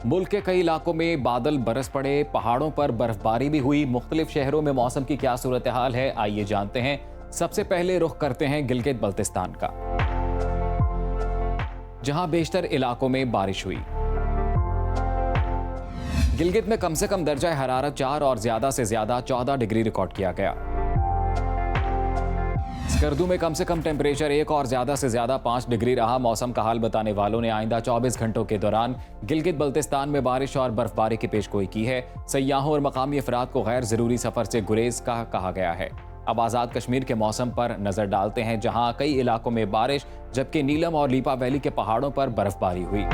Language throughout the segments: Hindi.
मुल्क के कई इलाकों में बादल बरस पड़े, पहाड़ों पर बर्फबारी भी हुई। मुख्तलिफ शहरों में मौसम की क्या सूरत हाल है, आइए जानते हैं। सबसे पहले रुख करते हैं गिलगित बल्तिस्तान का, जहां बेशतर इलाकों में बारिश हुई। गिलगित में कम से कम दर्जा हरारत 4 और ज्यादा से ज्यादा 14 डिग्री रिकॉर्ड किया गया। स्कर्दू में कम से कम टेम्परेचर 1 और ज्यादा से ज्यादा 5 डिग्री रहा। मौसम का हाल बताने वालों ने आइंदा 24 घंटों के दौरान गिलगित बल्तिस्तान में बारिश और बर्फबारी की पेशगोई की है। सयाहों और मकामी अफराद को गैर जरूरी सफर से गुरेज का कहा गया है। अब आजाद कश्मीर के मौसम पर नजर डालते हैं, जहां कई इलाकों में बारिश, जबकि नीलम और लीपा वैली के पहाड़ों पर बर्फबारी हुई।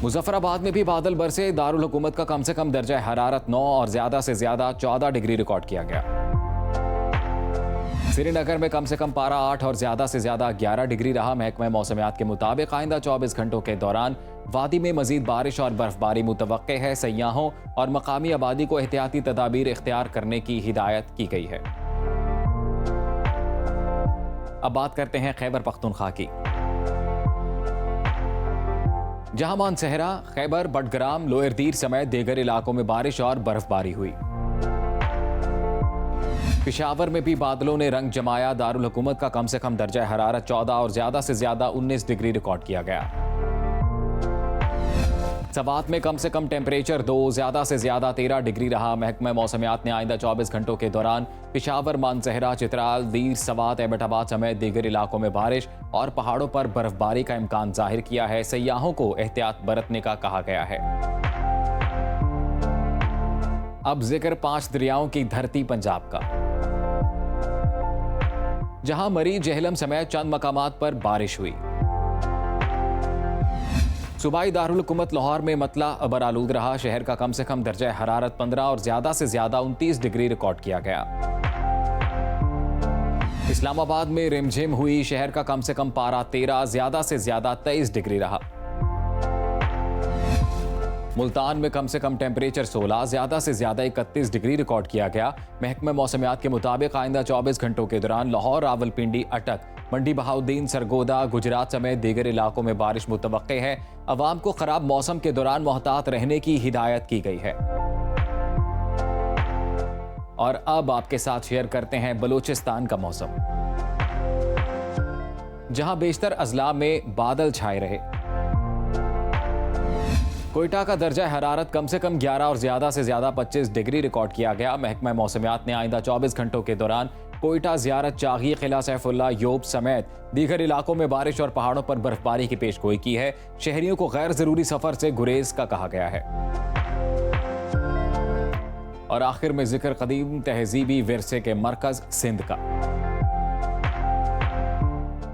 मुजफ्फराबाद में भी बादल बरसे। दारुल हुकूमत का कम से कम दर्जा हरारत 9 और ज्यादा से ज्यादा 14 डिग्री रिकॉर्ड किया गया। श्रीनगर में कम से कम पारा 8 और ज्यादा से ज्यादा 11 डिग्री रहा। महकमा मौसमियात के मुताबिक आइंदा 24 घंटों के दौरान वादी में मजीद बारिश और बर्फबारी मुतवक्के है। सयाहों और मकामी आबादी को एहतियाती तदाबीर इख्तियार करने की हिदायत की गई है। अब बात करते हैं खैबर पख्तूनख्वा की, जहां मानसहरा, खैबर, बडग्राम, लोअरदीर समेत दीगर इलाकों में बारिश और बर्फबारी हुई। पेशावर में भी बादलों ने रंग जमाया। दारुल हुकूमत का कम से कम दर्जा हरारत 14 और ज्यादा से ज्यादा 19 डिग्री रिकॉर्ड किया गया। सवात में कम से कम टेम्परेचर 2, ज्यादा से ज्यादा 13 डिग्री रहा। महकमा मौसमियात ने आइंदा 24 घंटों के दौरान पेशावर, मानसहरा, चित्राल, दीर, सवात, एबटाबाद समेत दीगर इलाकों में बारिश और पहाड़ों पर बर्फबारी का इम्कान जाहिर किया है। सयाहों को एहतियात बरतने का कहा गया है। अब जिक्र 5 दरियाओं की धरती पंजाब का, जहां मरी, जेहलम समेत चंद मकामात पर बारिश हुई। सूबाई दारुल हुकूमत लाहौर में मतला अबर आलूद रहा। शहर का कम से कम दर्जा हरारत 15 और ज्यादा से ज्यादा 29 डिग्री रिकॉर्ड किया गया। इस्लामाबाद में रिमझिम हुई। शहर का कम से कम पारा 13, ज्यादा से ज्यादा 23 डिग्री रहा। मुल्तान में कम से कम टेम्परेचर 16, ज्यादा से ज्यादा 31 डिग्री रिकॉर्ड किया गया। महकमा मौसमियात के मुताबिक आइंदा 24 घंटों के दौरान लाहौर, रावलपिंडी, अटक, मंडी बहाउद्दीन, सरगोदा, गुजरात समेत दीगर इलाकों में बारिश मुतवक्के है। अवाम को खराब मौसम के दौरान मोहतात रहने की हिदायत की गई है। और अब आपके साथ शेयर करते हैं बलूचिस्तान का मौसम, जहां बेशतर अजला में बादल छाए रहे। कोयटा का दर्जा हरारत कम से कम 11 और ज्यादा से ज्यादा 25 डिग्री रिकॉर्ड किया गया। महकमा मौसमियात ने आइंदा 24 घंटों के दौरान कोयटा, ज़ियारत, चागी, किला सैफुल्ला, योब समेत दीगर इलाकों में बारिश और पहाड़ों पर बर्फबारी की पेशगोई की है। शहरियों को गैर जरूरी सफर से गुरेज का कहा गया है। और आखिर में जिक्र कदीम तहजीबी विरसे के मरकज सिंध का,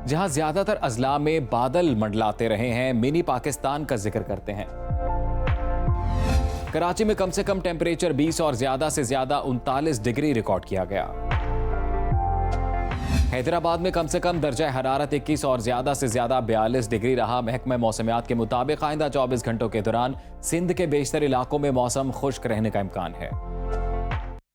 जहां ज्यादातर अजला में बादल मंडलाते रहे हैं। मिनी पाकिस्तान का जिक्र करते हैं। कराची में कम से कम टेम्परेचर 20 और ज्यादा से ज्यादा 39 डिग्री रिकॉर्ड किया गया। हैदराबाद में कम से कम दर्जा हरारत 21 और ज्यादा से ज्यादा 42 डिग्री रहा। महकमा मौसमियात के मुताबिक आइंदा 24 घंटों के दौरान सिंध के बेशतर इलाकों में मौसम खुश्क रहने का इम्कान है।